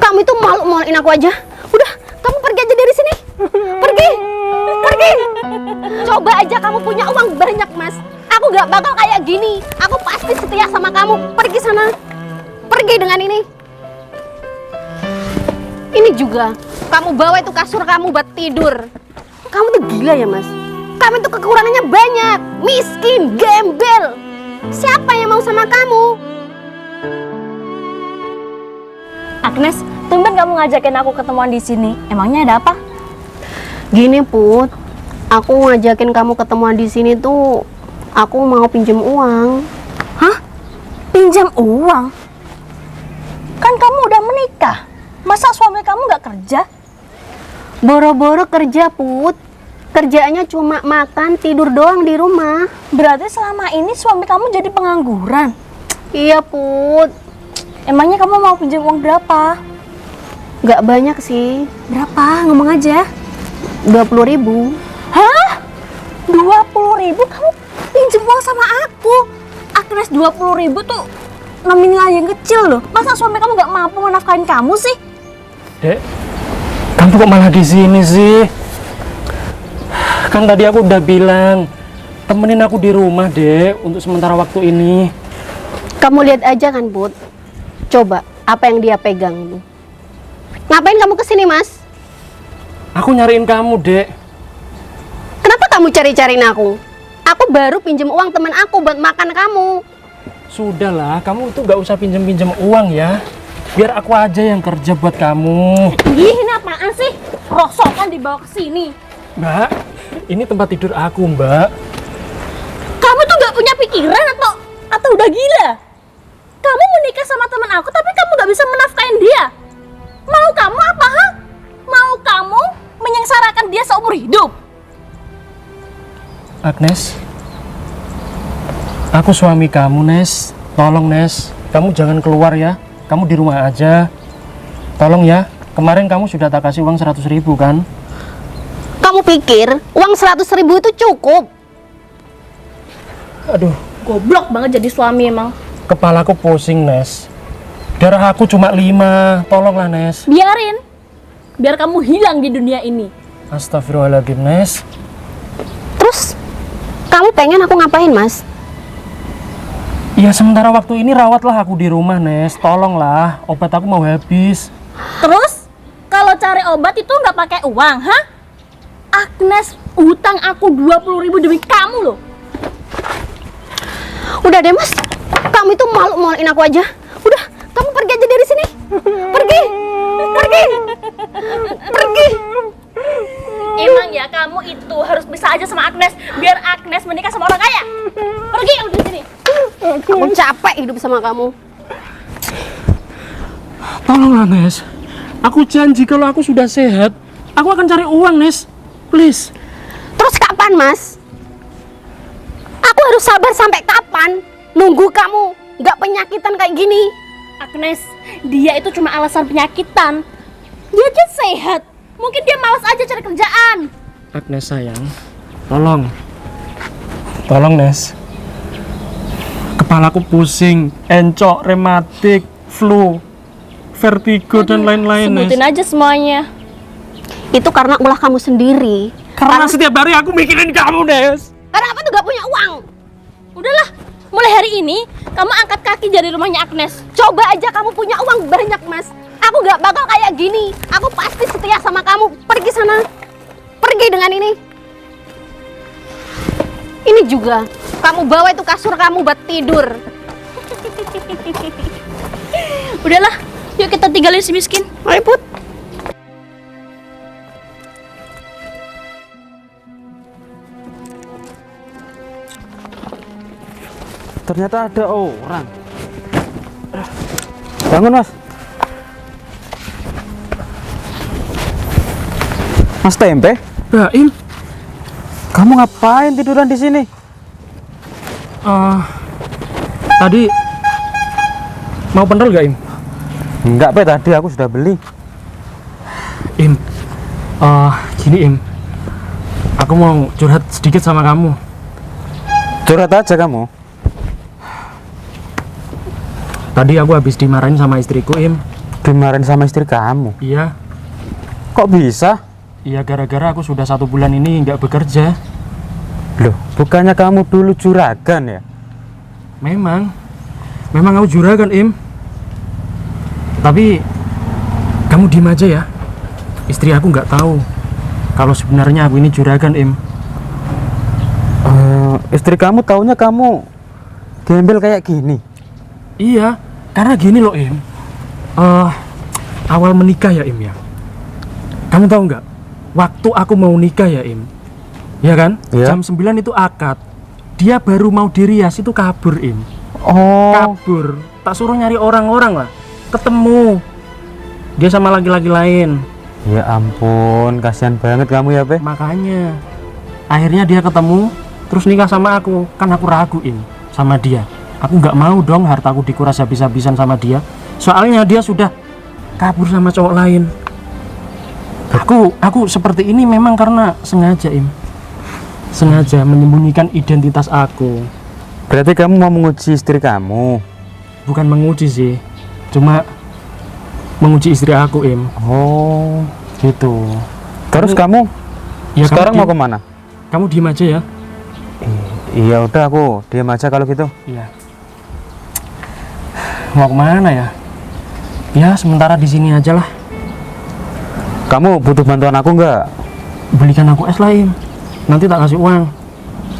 Kamu itu malu-maluin aku aja. Udah, kamu pergi aja dari sini. Pergi. Pergi. Coba aja kamu punya uang banyak, Mas. Aku gak bakal kayak gini. Aku pasti setia sama kamu. Pergi sana. Pergi dengan ini. Ini juga. Kamu bawa itu kasur kamu buat tidur. Kamu tuh gila ya, Mas? Kamu tuh kekurangannya banyak. Miskin, gembel. Siapa yang mau sama kamu? Agnes, tumben kamu ngajakin aku ketemuan di sini. Emangnya ada apa? Gini, Put. Aku ngajakin kamu ketemuan di sini tuh aku mau pinjem uang. Hah? Pinjam uang? Kan kamu udah menikah. Masa suami kamu nggak kerja? Boro-boro kerja, Put. Kerjaannya cuma makan, tidur doang di rumah. Berarti selama ini suami kamu jadi pengangguran. Iya, Put. Emangnya kamu mau pinjam uang berapa? Gak banyak sih. Berapa? Ngomong aja. 20.000. Hah? 20.000? Kamu pinjam uang sama aku? Agnes, 20.000 tuh nominal yang kecil loh. Masa suami kamu nggak mampu menafkahin kamu sih? Dek, kamu kok malah di sini sih? Kan tadi aku udah bilang temenin aku di rumah, Dek, untuk sementara waktu ini. Kamu lihat aja kan, Put. Coba apa yang dia pegang tuh. Ngapain kamu kesini, Mas? Aku nyariin kamu, Dek. Kenapa kamu cari-cariin aku? Aku baru pinjem uang teman aku buat makan kamu. Sudahlah, kamu itu gak usah pinjem-pinjem uang ya. Biar aku aja yang kerja buat kamu. Ih, ini apaan sih? Rosokan dibawa ke sini. Mbak, ini tempat tidur aku, Mbak. Kamu tuh nggak punya pikiran atau udah gila? Kamu menikah sama teman aku tapi kamu nggak bisa menafkahin dia. Mau kamu apa, ha? Mau kamu menyengsarakan dia seumur hidup? Agnes, aku suami kamu, Nes. Tolong, Nes, kamu jangan keluar ya. Kamu di rumah aja. Tolong ya. Kemarin kamu sudah tak kasih uang 100.000 kan? Kamu pikir uang 100.000 itu cukup? Aduh, Goblok banget jadi suami emang. kepalaku pusing, Nes. Darah aku cuma 5. Tolonglah, Nes. Biarin. Biar kamu hilang di dunia ini. Astagfirullahaladzim, Nes. Terus kamu pengen aku ngapain, Mas? Ya sementara waktu ini rawatlah aku di rumah, Nes. Tolonglah, obat aku mau habis. Terus kalau cari obat itu nggak pakai uang, ha? Agnes utang aku 20.000 demi kamu loh. Udah deh, Mas. Kamu itu malu-maluin aku aja. Udah, kamu pergi aja dari sini. Pergi. Pergi. Pergi. Emang ya kamu itu harus bisa aja sama Agnes biar Agnes menikah sama orang kaya. Pergi kamu dari sini. Aku capek hidup sama kamu. Tolonglah, Nes. Aku janji kalau aku sudah sehat, aku akan cari uang, Nes. Please. Terus kapan, Mas? Aku harus sabar sampai kapan? Nunggu kamu nggak penyakitan kayak gini. Agnes, dia itu cuma alasan penyakitan. Dia aja sehat. Mungkin dia malas aja cari kerjaan. Agnes sayang, tolong. Tolong, Nes. Kepalaku pusing, encok, rematik, flu, vertigo, dan lain-lain, Nes. Sebutin aja semuanya. Itu karena ulah kamu sendiri. Karena setiap hari aku mikirin kamu, Nes. Karena apa tuh gak punya uang? Udahlah, mulai hari ini kamu angkat kaki dari rumahnya Agnes. Coba aja kamu punya uang banyak, Mas. Aku gak bakal kayak gini. Aku pasti setia sama kamu. Pergi sana. Pergi dengan ini. Ini juga. Kamu bawa itu kasur kamu buat tidur. Udahlah, yuk kita tinggalin si miskin. Ayo, Put. Ternyata ada orang. Bangun, Mas. Mas Tempe, Baim, kamu ngapain tiduran di sini? tadi mau pendel gak, Im? Enggak, Pe, tadi aku sudah beli. Im, gini, Im. Aku mau curhat sedikit sama kamu. Curhat aja kamu. Tadi aku habis dimarahin sama istriku, Im. Dimarahin sama istri kamu? Iya, Kok bisa? iya gara-gara aku sudah 1 bulan ini nggak bekerja. Loh, bukannya kamu dulu juragan ya? Memang aku juragan, Im. Tapi kamu diem aja ya. Istri aku nggak tahu kalau sebenarnya aku ini juragan, Im. Istri kamu taunya kamu gembel kayak gini? Iya, karena gini loh, Im. Awal menikah ya, Im ya. Kamu tahu nggak? Waktu aku mau nikah ya, Im. Ya kan? Iya. Jam 9 itu akad. Dia baru mau dirias itu kabur, Im. Oh, Kabur. Tak suruh nyari orang-orang lah. Ketemu. Dia sama laki-laki lain. ya ampun, kasihan banget kamu ya, Pe. Makanya akhirnya dia ketemu, terus nikah sama aku. Kan aku raguin sama dia. Aku nggak mau dong hartaku dikuras habis-habisan sama dia. Soalnya dia sudah kabur sama cowok lain. Aku seperti ini memang karena sengaja, Im. Sengaja menyembunyikan identitas aku. Berarti kamu mau menguji istri kamu? Bukan menguji sih, cuma menguji istri aku, Im. Oh, Gitu. terus kamu Ya, sekarang kamu mau kemana? Kamu diem aja ya. Iya udah, aku diam aja kalau gitu. Iya. Mau kemana ya? Ya sementara di sini aja lah. Kamu butuh bantuan aku nggak? Belikan aku es lah, Im. Nanti tak kasih uang.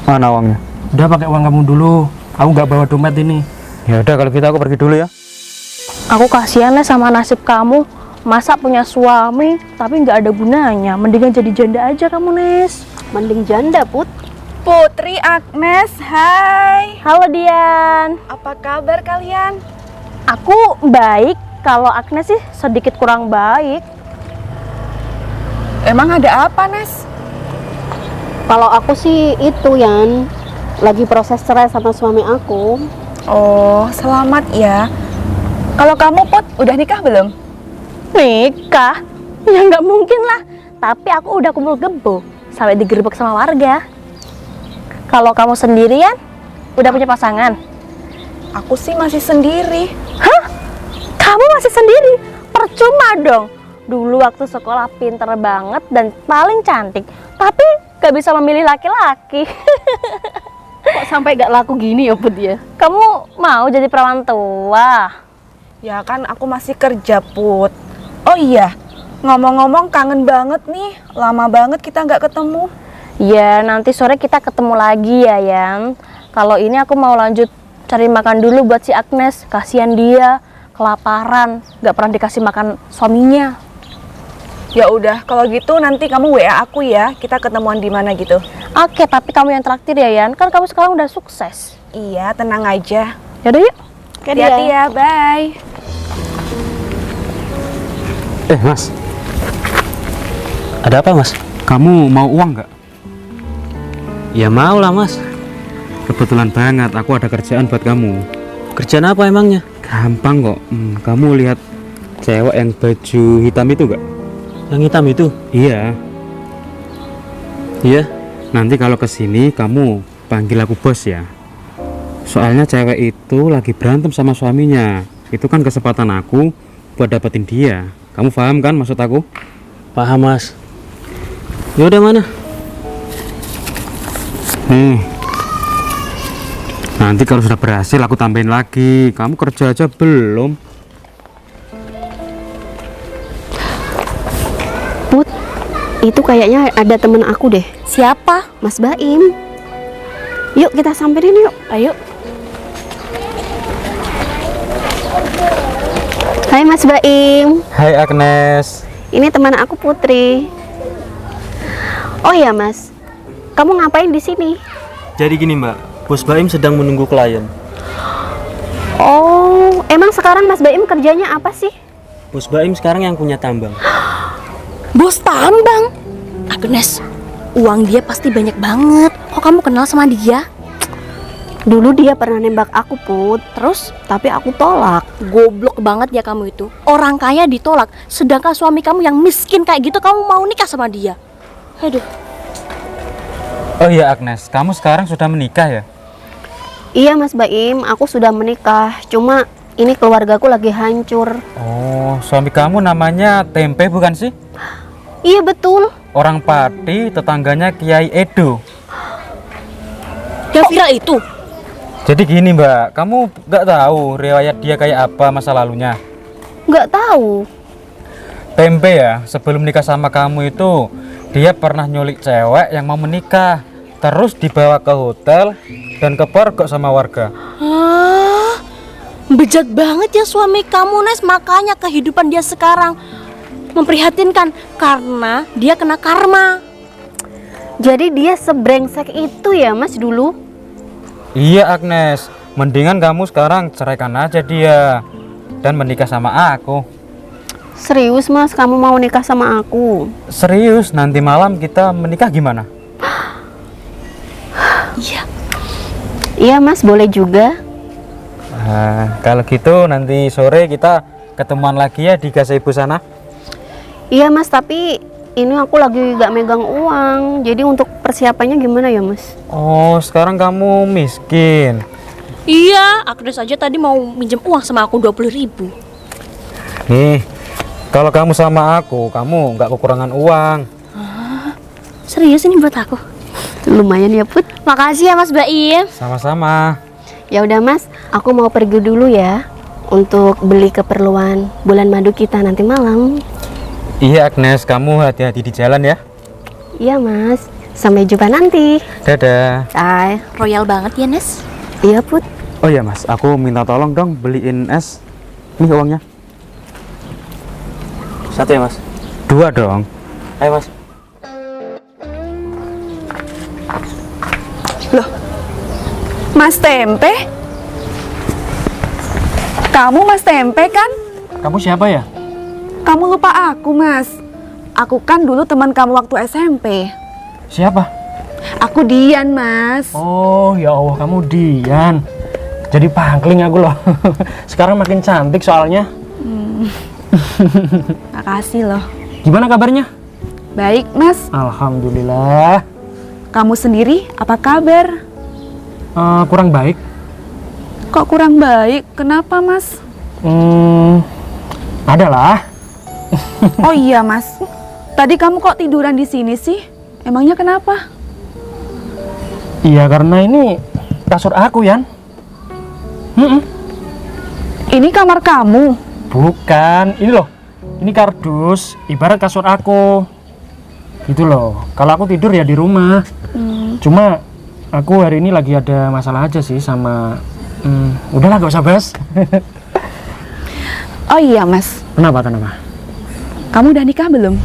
Mana uangnya? Udah pakai uang kamu dulu. Aku nggak bawa dompet ini. Ya udah kalau gitu aku pergi dulu ya. Aku kasihan lah sama nasib kamu. Masa punya suami tapi nggak ada gunanya. Mendingan jadi janda aja kamu, Nes. Mending janda, Put. Putri, Agnes, hai. Halo Dian. Apa kabar kalian? Aku baik. Kalau Agnes sih sedikit kurang baik. Emang ada apa, Nes? Kalau aku sih itu, Yan, lagi proses cerai sama suami aku. Oh, selamat ya. Kalau kamu, Put, udah nikah belum? Nikah? Ya nggak mungkin lah. Tapi aku udah kumpul kebo sampai digerebek sama warga. Kalau kamu sendirian, udah punya pasangan? Aku sih masih sendiri. Hah? Kamu masih sendiri? Percuma dong. Dulu waktu sekolah pinter banget dan paling cantik, tapi gak bisa memilih laki-laki. Kok sampai gak laku gini ya, Put ya? Kamu mau jadi perawan tua? Ya kan aku masih kerja, Put. Oh iya, ngomong-ngomong kangen banget nih. Lama banget kita nggak ketemu. Ya, nanti sore kita ketemu lagi ya, Yan. Kalau ini aku mau lanjut cari makan dulu buat si Agnes. Kasihan dia, kelaparan, gak pernah dikasih makan suaminya. Ya udah, kalau gitu nanti kamu WA aku ya. Kita ketemuan di mana gitu. Oke, tapi kamu yang traktir ya, Yan. Kan kamu sekarang udah sukses. Iya, tenang aja. Yaudah yuk. Hati-hati ya, bye. Mas. Ada apa, Mas? Kamu mau uang nggak? Ya mau lah mas. Kebetulan banget, aku ada kerjaan buat kamu. Kerjaan apa emangnya? Gampang kok. Kamu lihat cewek yang baju hitam itu nggak? Yang hitam itu? Iya. Iya. Nanti kalau kesini kamu panggil aku bos ya. Soalnya cewek itu lagi berantem sama suaminya. Itu kan kesempatan aku buat dapetin dia. Kamu paham kan maksud aku? Paham mas. Yaudah mana? Nih. Nanti kalau sudah berhasil aku tambahin lagi. Kamu kerja aja belum? Put, itu kayaknya ada temen aku deh, Siapa? Mas Baim. Yuk kita samperin yuk. Ayo. Hai Mas Baim, Hai Agnes. ini teman aku Putri. Oh ya Mas, kamu ngapain di sini? Jadi gini mbak, Bos Baim sedang menunggu klien. Oh, emang sekarang Mas Baim kerjanya apa sih? Bos Baim sekarang yang punya tambang. Bos tambang? Agnes, uang dia pasti banyak banget. Kok kamu kenal sama dia? Dulu dia pernah nembak aku Put, terus tapi aku tolak. Goblok banget ya kamu itu. Orang kaya ditolak, sedangkan suami kamu yang miskin kayak gitu kamu mau nikah sama dia. Aduh. Oh iya Agnes, kamu sekarang sudah menikah ya? Iya Mas Baim, aku sudah menikah. Cuma Ini keluargaku lagi hancur. Oh, suami kamu namanya Tempe bukan sih? Iya betul. Orang Pati, tetangganya Kiai Edo. Yang viral itu. Jadi gini Mbak, kamu nggak tahu riwayat dia kayak apa masa lalunya? Nggak tahu. Tempe ya, sebelum nikah sama kamu itu dia pernah nyulik cewek yang mau menikah, terus dibawa ke hotel dan kepergok sama warga. Ah, bejat banget ya suami kamu, Nes. Makanya kehidupan dia sekarang memprihatinkan karena dia kena karma. Jadi dia sebrengsek itu ya Mas dulu? Iya Agnes, mendingan kamu sekarang ceraikan aja dia dan menikah sama aku. Serius Mas, kamu mau nikah sama aku? Serius, nanti malam kita menikah gimana? Iya Mas, boleh juga. Kalau gitu nanti sore kita ketemuan lagi ya di gazebo sana. Iya Mas, tapi ini aku lagi gak megang uang. Jadi untuk persiapannya gimana ya Mas? Oh, sekarang kamu miskin. Iya, Agnes aja tadi mau minjem uang sama aku 20.000. Nih, kalau kamu sama aku, kamu nggak kekurangan uang. Serius ini buat aku? Lumayan ya Put. Makasih ya Mas Baim. Sama-sama. Ya udah Mas, aku mau pergi dulu ya untuk beli keperluan bulan madu kita nanti malam. Iya Agnes, kamu hati-hati di jalan ya. Iya Mas, sampai jumpa nanti. Dadah. Bye. Royal banget ya, Nes. Iya Put. Oh iya Mas, aku minta tolong dong beliin es. Nih uangnya. 1 ya Mas. 2 dong. Ayo Mas. Mas Tempe? Kamu Mas Tempe kan? Kamu siapa ya? Kamu lupa aku, Mas. Aku kan dulu teman kamu waktu SMP. Siapa? Aku Dian, Mas. Oh ya Allah, kamu Dian. Jadi pangkling aku loh. Sekarang makin cantik soalnya. Makasih loh. Gimana kabarnya? Baik, Mas. Alhamdulillah. Kamu sendiri apa kabar? Kurang baik. Kok kurang baik? Kenapa, Mas? Adalah. Oh iya, Mas. Tadi kamu kok tiduran di sini sih? Emangnya kenapa? Iya karena ini kasur aku Yan. Ini kamar kamu. Bukan, ini loh. Ini kardus, ibarat kasur aku. Gitu loh. Kalau aku tidur ya di rumah. Cuma aku hari ini lagi ada masalah aja sih sama udahlah gak usah bahas. Oh iya, Mas. Kenapa? Kamu udah nikah belum?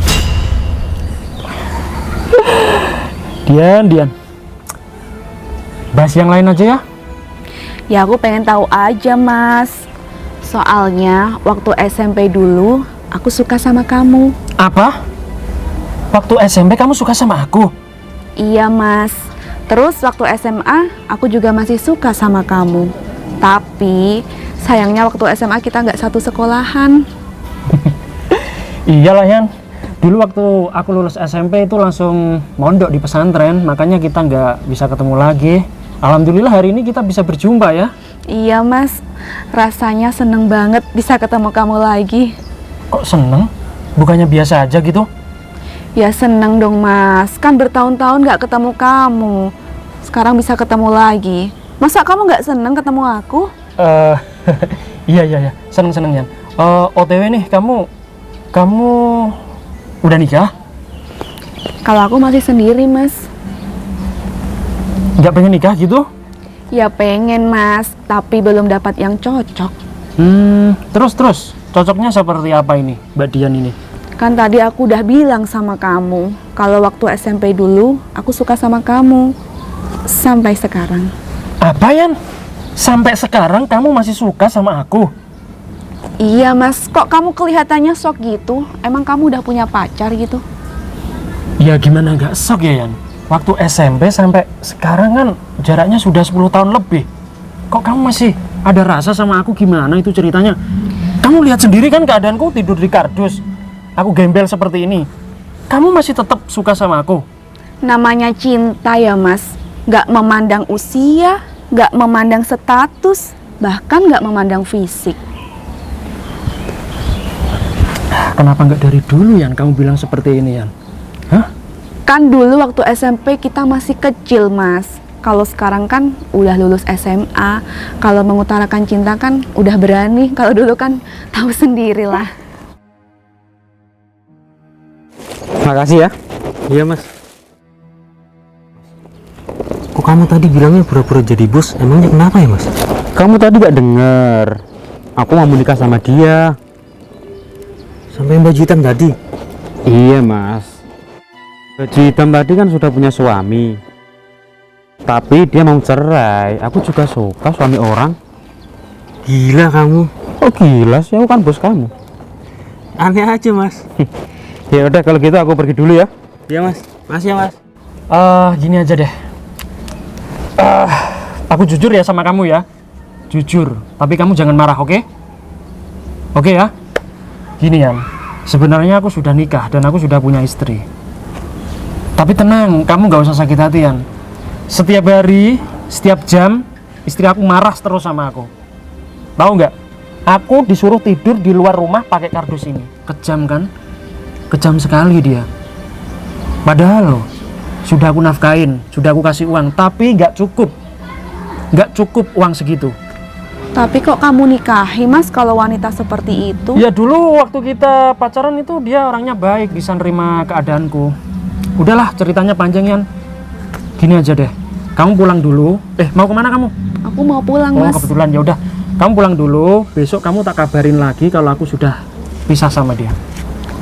Dian. Bahas yang lain aja ya. Ya aku pengen tahu aja, Mas. Soalnya waktu SMP dulu aku suka sama kamu. Apa? Waktu SMP kamu suka sama aku? Iya, Mas. Terus waktu SMA aku juga masih suka sama kamu. Tapi sayangnya waktu SMA kita nggak satu sekolahan. Iyalah Yan. Dulu waktu aku lulus SMP itu langsung mondok di pesantren, makanya kita nggak bisa ketemu lagi. Alhamdulillah hari ini kita bisa berjumpa ya. Iya, Mas. Rasanya seneng banget bisa ketemu kamu lagi. Kok seneng? Bukannya biasa aja gitu? Ya seneng dong, Mas. Kan bertahun-tahun nggak ketemu kamu. Sekarang bisa ketemu lagi. Masa kamu nggak seneng ketemu aku? Iya. Seneng Yan. OTW nih, kamu udah nikah? Kalau aku masih sendiri, Mas. Nggak pengen nikah gitu? Ya pengen, Mas. Tapi belum dapat yang cocok. Terus cocoknya seperti apa ini Mbak Dian ini? Kan tadi aku udah bilang sama kamu kalau waktu SMP dulu aku suka sama kamu. Sampai sekarang. Apa Yan? Sampai sekarang kamu masih suka sama aku? Iya, Mas. Kok kamu kelihatannya shock gitu? Emang kamu udah punya pacar gitu? Ya gimana nggak shock ya Yan? Waktu SMP sampai sekarang kan jaraknya sudah 10 tahun lebih. Kok kamu masih ada rasa sama aku, gimana itu ceritanya? Kamu lihat sendiri kan keadaanku, tidur di kardus. Aku gembel seperti ini. Kamu masih tetap suka sama aku? Namanya cinta ya, Mas. Nggak memandang usia, nggak memandang status. bahkan nggak memandang fisik. Kenapa nggak dari dulu Yan kamu bilang seperti ini Yan? Hah? Kan dulu waktu SMP kita masih kecil, Mas. Kalau sekarang kan udah lulus SMA, kalau mengutarakan cinta kan udah berani. Kalau dulu kan tahu sendiri lah. Makasih ya. Iya mas. Kok kamu tadi bilangnya pura-pura jadi bos? Emangnya kenapa ya mas? Kamu tadi gak denger. Aku mau menikah sama dia. Sampai baju hitam tadi. Iya mas. Baju hitam tadi kan sudah punya suami. Tapi dia mau cerai. Aku juga suka suami orang. Gila kamu. Oh gila sih, aku kan bos kamu. Aneh aja mas. Ya udah kalau gitu aku pergi dulu ya. Iya mas. Makasih ya mas. Gini aja deh. Aku jujur ya sama kamu ya. Jujur, tapi kamu jangan marah, oke? Oke ya? Gini Yan, sebenarnya aku sudah nikah dan aku sudah punya istri. Tapi tenang, kamu gak usah sakit hati Yan. Setiap hari, setiap jam, istri aku marah terus sama aku. Tahu nggak? Aku disuruh tidur di luar rumah pakai kardus ini. Kejam kan? Kejam sekali dia. Padahal loh, sudah aku nafkain, sudah aku kasih uang, tapi nggak cukup. Nggak cukup uang segitu. Tapi kok kamu nikahi, Mas, kalau wanita seperti itu? Ya dulu waktu kita pacaran itu dia orangnya baik, bisa nerima keadaanku. Udahlah, ceritanya panjang Yan. Gini aja deh, kamu pulang dulu. Mau kemana kamu? Aku mau pulang, Oh Mas. kebetulan, ya udah. Kamu pulang dulu. Besok kamu tak kabarin lagi kalau aku sudah pisah sama dia.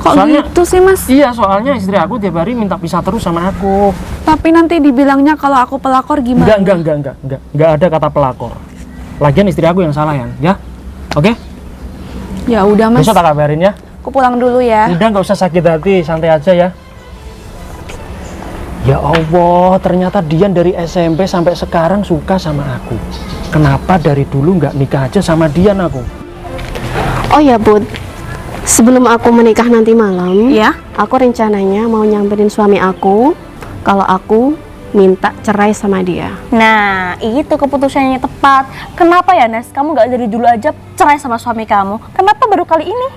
Kok Soalnya- gitu sih, Mas? Iya, soalnya istri aku tiap hari minta pisah terus sama aku. Tapi nanti dibilangnya kalau aku pelakor gimana? Enggak ada kata pelakor. Lagian istri aku yang salah ya. Oke? Ya udah, Mas. Besok tak kabarin ya. Aku pulang dulu ya. Udah, nggak usah sakit hati, santai aja ya. Ya Allah, ternyata Dian dari SMP sampai sekarang suka sama aku. Kenapa dari dulu nggak nikah aja sama Dian aku? Oh ya Bud, sebelum aku menikah nanti malam, Ya? aku rencananya mau nyamperin suami aku kalau aku minta cerai sama dia. Nah, itu keputusannya yang tepat. Kenapa ya, Nes? Kamu gak dari dulu aja cerai sama suami kamu? Kenapa baru kali ini?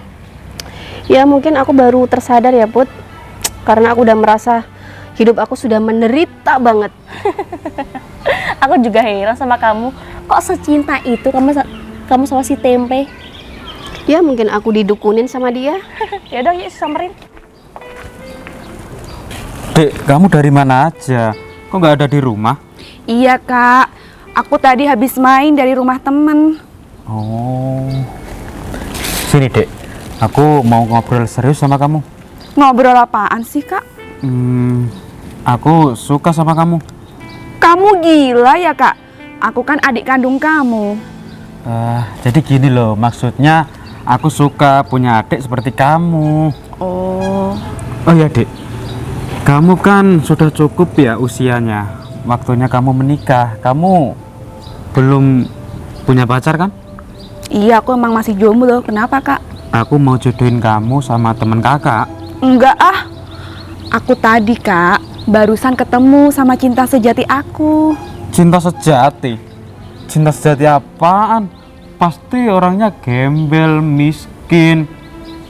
Ya mungkin aku baru tersadar ya Bud, karena aku udah merasa hidup aku sudah menderita banget. Aku juga heran sama kamu. Kok secinta itu kamu sama si Tempe? Ya mungkin aku didukunin sama dia. Ya udah, yuk samperin. Dek, kamu dari mana aja? Kok nggak ada di rumah? Iya, Kak. Aku tadi habis main dari rumah temen. Oh. Sini, Dek. Aku mau ngobrol serius sama kamu. Ngobrol apaan sih, Kak? Aku suka sama kamu. Kamu gila ya, Kak? Aku kan adik kandung kamu. Jadi gini loh, maksudnya aku suka punya adik seperti kamu. Oh. Oh ya, Dek. Kamu kan sudah cukup ya usianya. Waktunya kamu menikah. Kamu belum punya pacar kan? Iya, aku emang masih jomblo. Kenapa, Kak? Aku mau jodohin kamu sama temen kakak. Enggak ah. Aku tadi, Kak, barusan ketemu sama cinta sejati aku. Cinta sejati? Cinta sejati apaan? Pasti orangnya gembel, miskin,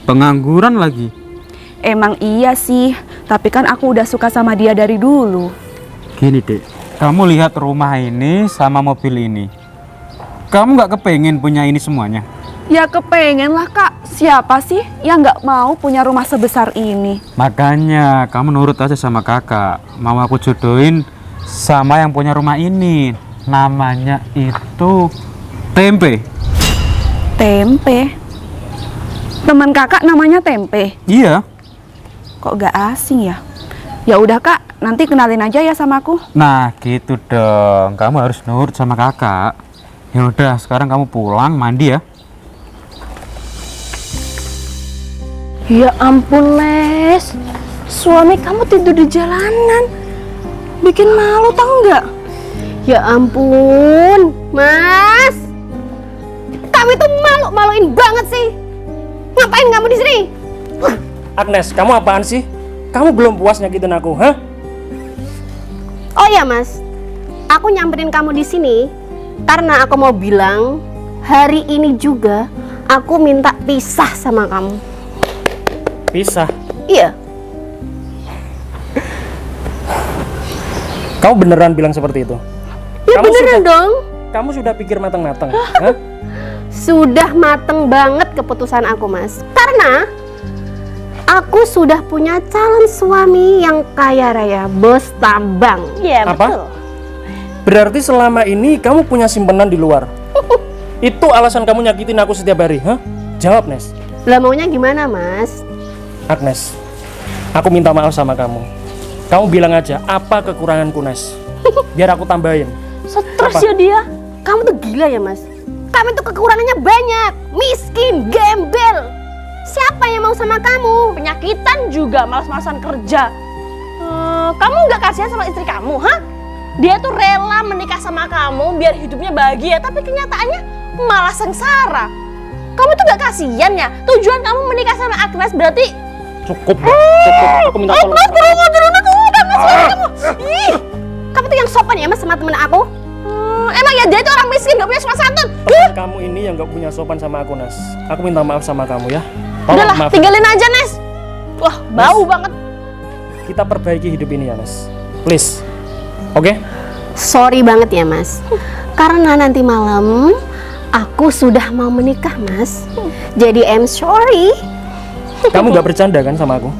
pengangguran lagi. Emang iya sih, tapi kan aku udah suka sama dia dari dulu. Gini, Dek, kamu lihat rumah ini sama mobil ini. Kamu nggak kepengen punya ini semuanya? Ya kepengen lah, Kak. Siapa sih yang nggak mau punya rumah sebesar ini? Makanya kamu nurut aja sama kakak. Mau aku jodohin sama yang punya rumah ini. Namanya itu Tempe. Tempe? Teman kakak namanya Tempe? Iya. Kok gak asing ya? Ya udah, Kak, nanti kenalin aja ya sama aku. Nah gitu dong. Kamu harus nurut sama kakak. Ya udah, sekarang kamu pulang mandi ya. Ya ampun, Les. Suami kamu tidur di jalanan. Bikin malu, tau nggak? Ya ampun, Mas. Kamu itu malu-maluin banget sih. Ngapain kamu di sini? Agnes, kamu apaan sih? Kamu belum puas nyakitin aku, hah? Oh ya Mas, aku nyamperin kamu di sini karena aku mau bilang hari ini juga aku minta pisah sama kamu. Pisah. Iya. Kau beneran bilang seperti itu? Ya beneran dong. Kamu sudah pikir matang-matang? Hah? Sudah mateng banget keputusan aku, Mas. Karena aku sudah punya calon suami yang kaya raya, bos tambang. Iya, Apa? betul. Berarti selama ini kamu punya simpenan di luar? Itu alasan kamu nyakitin aku setiap hari, hah? Jawab, Nes. Lah maunya gimana, Mas? Agnes, aku minta maaf sama kamu. Kamu bilang aja apa kekuranganku, Nes. Biar aku tambahin. Stres Apa? ya dia. Kamu tuh gila ya, Mas? Kamu tuh kekurangannya banyak. Miskin, gembel. Siapa yang mau sama kamu? Penyakitan juga, malas-malasan kerja. Kamu nggak kasihan sama istri kamu, hah? Dia tuh rela menikah sama kamu biar hidupnya bahagia, tapi kenyataannya malah sengsara. Kamu tuh nggak kasihan ya? Tujuan kamu menikah sama Agnes berarti Cukup, cukup. Aku minta tolong. Kamu tuh yang sopan ya, Mas, sama temen aku? emang ya dia itu orang miskin, gak punya sopan santun. Kamu ini yang gak punya sopan sama aku, Nes. Aku minta maaf sama kamu ya. Tolong Udahlah, maafin. tinggalin aja, Nes. Wah, bau banget. Kita perbaiki hidup ini ya, Nes. Please. Oke? Sorry banget ya, Mas. Karena nanti malam aku sudah mau menikah, Mas. Jadi I'm sorry. Kamu gak bercanda kan sama aku?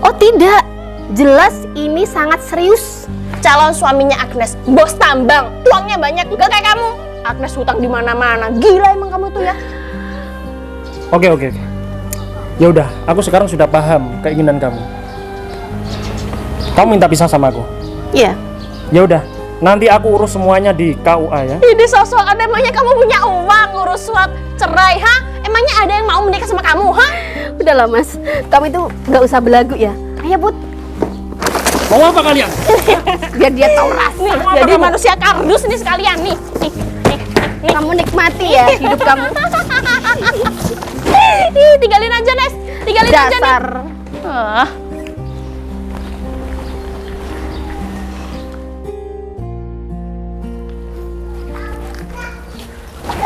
Oh tidak, jelas ini sangat serius. Calon suaminya Agnes, bos tambang, uangnya banyak, gak kayak kamu. Agnes hutang di mana-mana. Gila emang kamu tuh ya. Oke. Ya udah, aku sekarang sudah paham keinginan kamu. Kamu minta pisah sama aku. Iya. Ya udah, nanti aku urus semuanya di KUA ya. Ini sosok emangnya kamu punya uang ngurus surat cerai, ha? Emangnya ada yang mau menikah sama kamu, ha? Udahlah, Mas, kamu itu gak usah belagu ya. Ayo, Put, Mau apa kalian? biar dia tahu rasa. Nih, jadi manusia kardus nih sekalian nih. Nih. Kamu nikmati ya hidup kamu. Ih, tinggalin aja, Nes. Tinggalin aja nih. Dasar. Ah.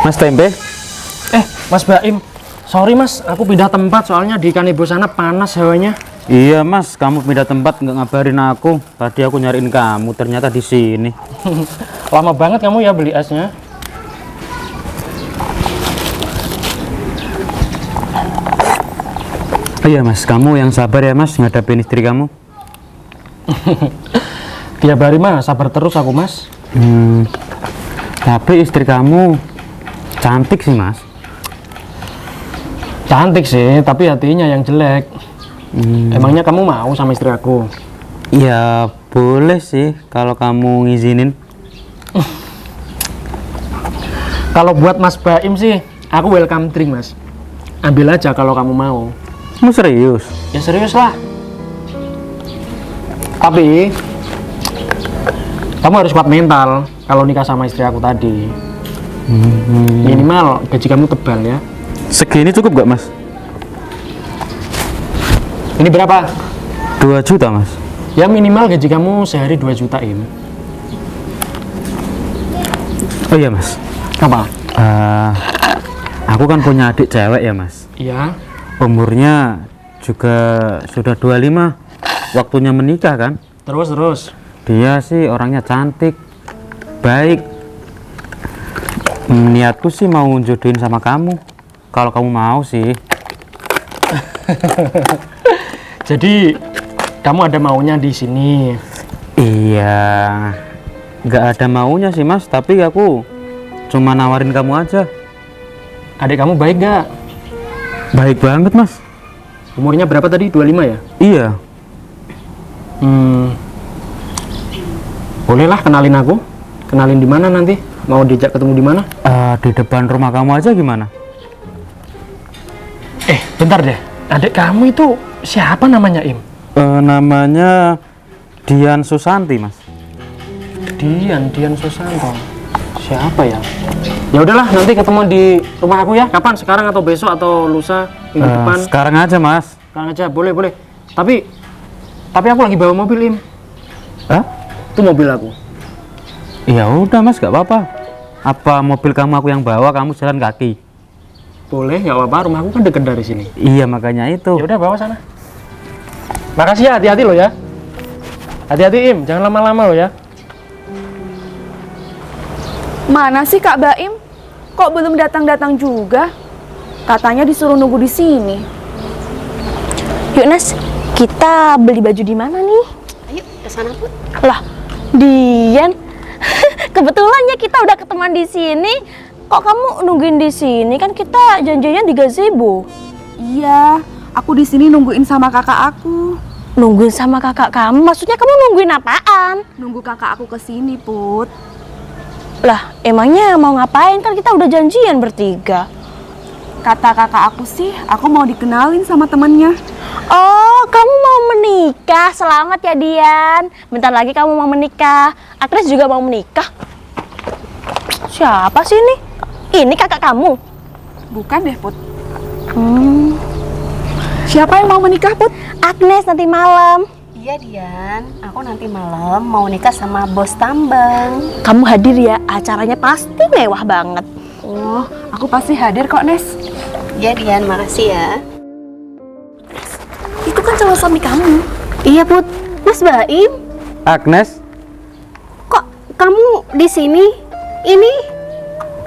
Mas Tempe, Mas Baim. Sorry Mas, aku pindah tempat soalnya di Kanebo sana panas hawanya. iya Mas, kamu pindah tempat nggak ngabarin aku. Tadi aku nyariin kamu, ternyata di sini. Lama banget kamu ya beli esnya. Iya Mas, kamu yang sabar ya Mas ngadapin istri kamu. Tiap hari mah sabar terus aku Mas. Tapi istri kamu cantik sih Mas. Cantik sih, tapi hatinya yang jelek. Emangnya kamu mau sama istri aku? Ya boleh sih kalau kamu ngizinin. Kalau buat Mas Baim sih, aku welcome drink Mas. Ambil aja kalau kamu mau. Kamu serius? Ya serius lah. Tapi kamu harus kuat mental kalau nikah sama istri aku tadi. Minimal gaji kamu tebal ya. Segini cukup gak Mas? Ini berapa? 2 juta Mas. Ya minimal gaji kamu sehari 2 juta Im. Oh iya Mas. Apa? Aku kan punya adik cewek ya Mas. Iya. Umurnya juga sudah 25. Waktunya menikah kan. Terus. Dia sih orangnya cantik, baik. Niatku sih mau jodohin sama kamu. Kalau kamu mau sih. Jadi kamu ada maunya di sini. Iya. Nggak ada maunya sih Mas. Tapi aku cuma nawarin kamu aja. Adik kamu baik gak? Baik banget Mas. Umurnya berapa tadi? 25 ya? Iya. Bolehlah kenalin aku. Kenalin di mana nanti? Mau diajak ketemu di mana? Di depan rumah kamu aja gimana? Bentar deh. Adik kamu itu siapa namanya Im? Namanya Dian Susanti Mas. Dian Susanto. Siapa ya? Ya udahlah, nanti ketemu di rumah aku ya. Kapan? Sekarang atau besok atau lusa minggu depan? Sekarang aja Mas. Sekarang aja, boleh. Tapi aku lagi bawa mobil Im. Hah? Itu mobil aku. Ya udah Mas, gak apa-apa. Apa mobil kamu aku yang bawa, kamu jalan kaki? Boleh, nggak apa-apa. Rumahku kan deket dari sini. Iya, makanya itu. Ya udah bawa sana. Makasih ya, hati-hati lo ya. Hati-hati Im, jangan lama-lama lo ya. Mana sih Kak Baim? Kok belum datang-datang juga? Katanya disuruh nunggu di sini. Yuk Nes, kita beli baju di mana nih? Ayo ke sana Put. Lah, Dian. Kebetulannya kita udah ketemuan di sini. Kok kamu nungguin di sini? Kan kita janjinya di gazebo. Iya, aku di sini nungguin sama kakak aku. Nungguin sama kakak kamu? Maksudnya kamu nungguin apaan? Nunggu kakak aku kesini, Put. Lah, emangnya mau ngapain? Kan kita udah janjian bertiga. Kata kakak aku sih, aku mau dikenalin sama temennya. Oh, kamu mau menikah? Selamat ya Dian. Bentar lagi kamu mau menikah. Agnes juga mau menikah. Siapa sih ini? Ini kakak kamu? Bukan deh, Put. Siapa yang mau menikah, Put? Agnes nanti malam. Iya Dian, aku nanti malam mau nikah sama bos tambang. Kamu hadir ya, acaranya pasti mewah banget. Oh, aku pasti hadir kok, Nes. Iya Dian, makasih ya. Itu kan calon suami kamu. Iya Put, Mas Baim, Agnes, kok kamu di sini? Ini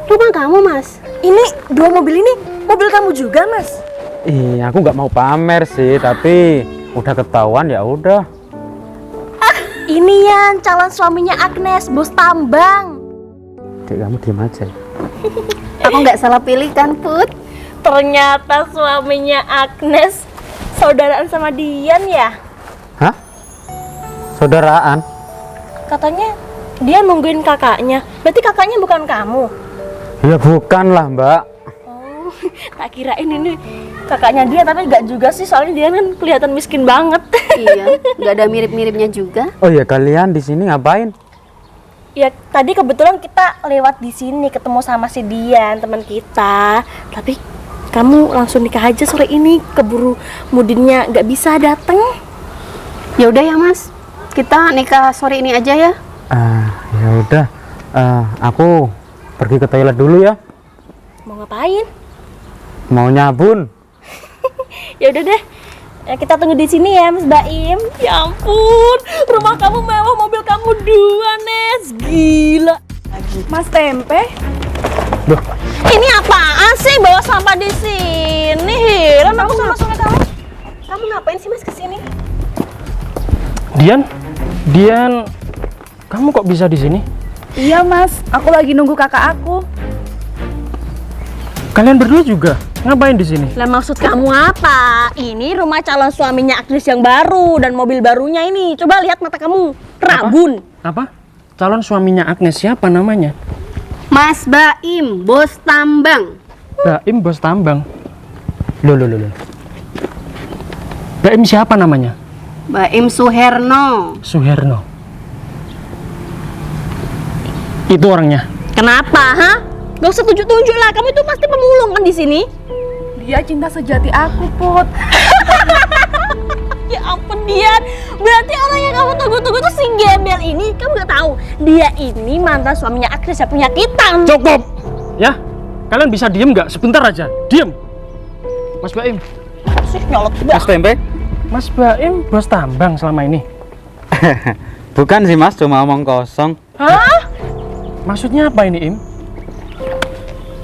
rumah kamu Mas? Ini dua mobil ini, mobil kamu juga, Mas? aku nggak mau pamer sih, tapi udah ketahuan ya udah. Ini Yan, calon suaminya Agnes, bos tambang. Dek, kamu diem aja. Aku nggak salah pilih kan Put? Ternyata suaminya Agnes saudaraan sama Dian ya? Hah? Saudaraan? Katanya dia nungguin kakaknya. Berarti kakaknya bukan kamu? Ya bukan lah, Mbak. Oh, tak kirain ini kakaknya dia, tapi nggak juga sih, soalnya dia kan kelihatan miskin banget. Iya, nggak ada mirip-miripnya juga. Oh ya, kalian di sini ngapain? Ya tadi kebetulan kita lewat di sini ketemu sama si Dian, teman kita. Tapi kamu langsung nikah aja sore ini, keburu Mudinnya nggak bisa datang. Ya udah ya Mas, kita nikah sore ini aja ya. Ya udah. Aku pergi ke toilet dulu ya. Mau ngapain? Mau nyabun. Ya udah deh. Ya, kita tunggu di sini ya, Mas Baim. Ya ampun, rumah kamu mewah, mobil kamu dua, Nes. Gila. Mas Tempe, Loh, Ini apaan sih bawa sampah di sini? Heran aku sama suami kamu. Kamu ngapain sih Mas kesini? Dian, kamu kok bisa di sini? iya Mas, aku lagi nunggu kakak aku. Kalian berdua juga ngapain di sini? Lah maksud kamu apa? Ini rumah calon suaminya Agnes yang baru dan mobil barunya ini. Coba lihat mata kamu, rabun. Apa? Calon suaminya Agnes siapa namanya? Mas Baim, bos tambang. Baim bos tambang. Loh. Baim siapa namanya? Baim Suherno. Suherno. Itu orangnya. Kenapa, ha? Gak usah tunjuk-tunjuk lah, kamu itu pasti pemulung kan di sini. Dia cinta sejati aku, Put. Ya ampun Dian, berarti orang yang kamu tunggu-tunggu tuh si gembel ini. Kamu gak tahu, dia ini mantan suaminya Agnes yang penyakitan. Cukup! Ya, kalian bisa diem nggak? Sebentar aja. Diem. Mas Baim. Sih nyolot Mas Tempe? Mas Baim bos tambang selama ini. Bukan sih Mas, cuma omong kosong. Hah? Maksudnya apa ini, Im?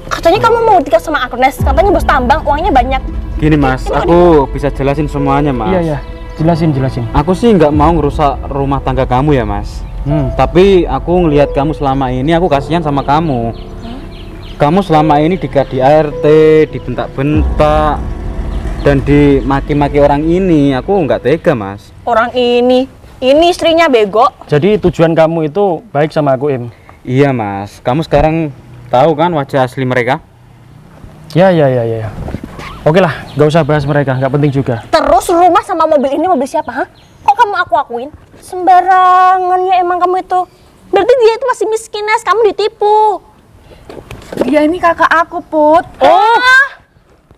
Katanya kamu mau nikah sama Agnes, katanya bos tambang, uangnya banyak. Gini Mas, aku bisa jelasin semuanya Mas. Iya. Jelasin. Aku sih nggak mau ngerusak rumah tangga kamu ya Mas. Tapi aku ngelihat kamu selama ini, aku kasihan sama kamu. Kamu selama ini di ART, dibentak-bentak, dan dimaki-maki orang ini. Aku nggak tega Mas. Orang ini istrinya bego. Jadi tujuan kamu itu baik sama aku, Im? Iya Mas, kamu sekarang tahu kan wajah asli mereka? Ya. Oke lah, nggak usah bahas mereka, nggak penting juga. Terus rumah sama mobil ini mobil siapa, ha? Kok kamu aku-akuin? Sembarangan ya emang kamu itu. Berarti dia itu masih miskin, Nes. Kamu ditipu. Dia ini kakak aku, Put. Oh,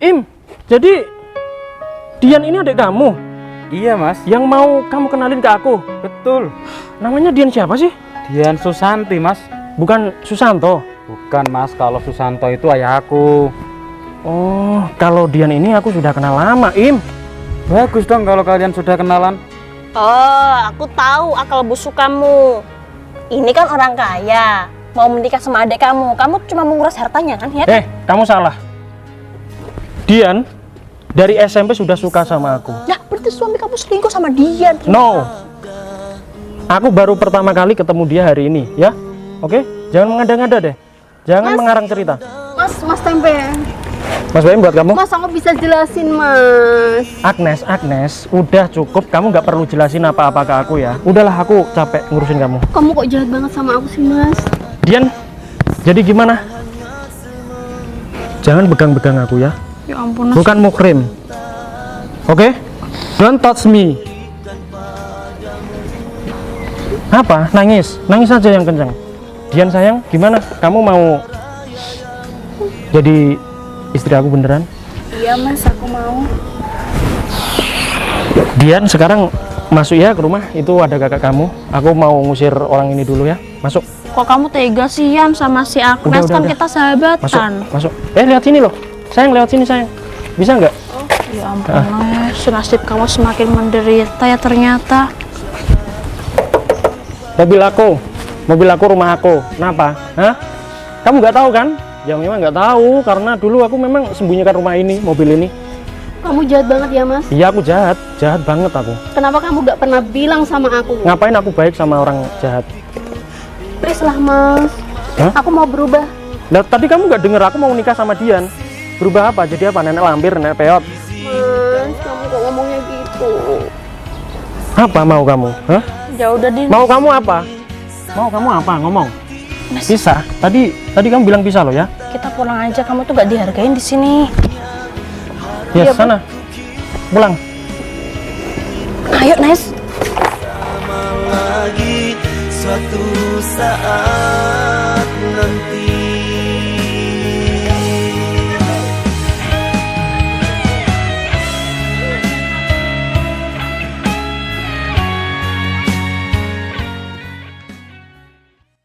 Im, jadi Dian ini adik kamu Iya Mas, yang mau kamu kenalin ke aku. betul. Namanya Dian siapa sih? Dian Susanti Mas. Bukan Susanto. Bukan Mas, kalau Susanto itu ayah aku. Oh, kalau Dian ini aku sudah kenal lama, Im. Bagus dong kalau kalian sudah kenalan. Oh, aku tahu akal busuk kamu. Ini kan orang kaya, mau menikah sama adik kamu. Kamu cuma menguras hartanya kan, ya? Kamu salah. Dian dari SMP sudah suka sama aku. Ya, berarti suami kamu selingkuh sama dia. No. Aku baru pertama kali ketemu dia hari ini, ya. Oke? Jangan mengada-ngada deh. Jangan mengarang cerita. Mas Tempe. Mas Baim buat kamu. Mas, aku bisa jelasin, Mas. Agnes, udah cukup. Kamu nggak perlu jelasin apa-apa ke aku ya. Udahlah, aku capek ngurusin kamu. Kamu kok jahat banget sama aku sih, Mas? Dian, jadi gimana? Jangan pegang-pegang aku ya. Ya ampun, Bukan mukrim. Oke? Don't touch me. Apa? Nangis? Nangis aja yang kencang. Dian sayang, gimana? Kamu mau jadi istri aku beneran? Iya Mas, aku mau. Dian, sekarang masuk ya ke rumah. Itu ada kakak kamu. Aku mau ngusir orang ini dulu ya. Masuk. Kok kamu tega sih Yan sama si Agnes? Kan kita sahabatan. Masuk. Lihat sini loh. Sayang, lewat sini sayang. Bisa nggak? Ya ampun, nasib kamu semakin menderita ya ternyata. Mobil aku, rumah aku. Kenapa? Hah? Kamu nggak tahu kan? Ya memang nggak tahu, karena dulu aku memang sembunyikan rumah ini, mobil ini. Kamu jahat banget ya, Mas. Iya, aku jahat banget aku. Kenapa kamu gak pernah bilang sama aku? Ngapain aku baik sama orang jahat? Please lah, Mas. Hah? Aku mau berubah. Nah, tadi kamu nggak denger aku mau nikah sama Dian. Berubah apa? Jadi apa? Nenek lampir, nenek peot? Mas, kamu kok ngomongnya gitu? Apa mau kamu? Hah? Ya udah Din. Mau kamu apa? Mau kamu apa? Ngomong. Pisah. Tadi kamu bilang pisah loh ya? Kita pulang aja, kamu tuh gak dihargain di sini. Ya, sana. Pulang. Ayo, Nes. Lagi suatu saat nanti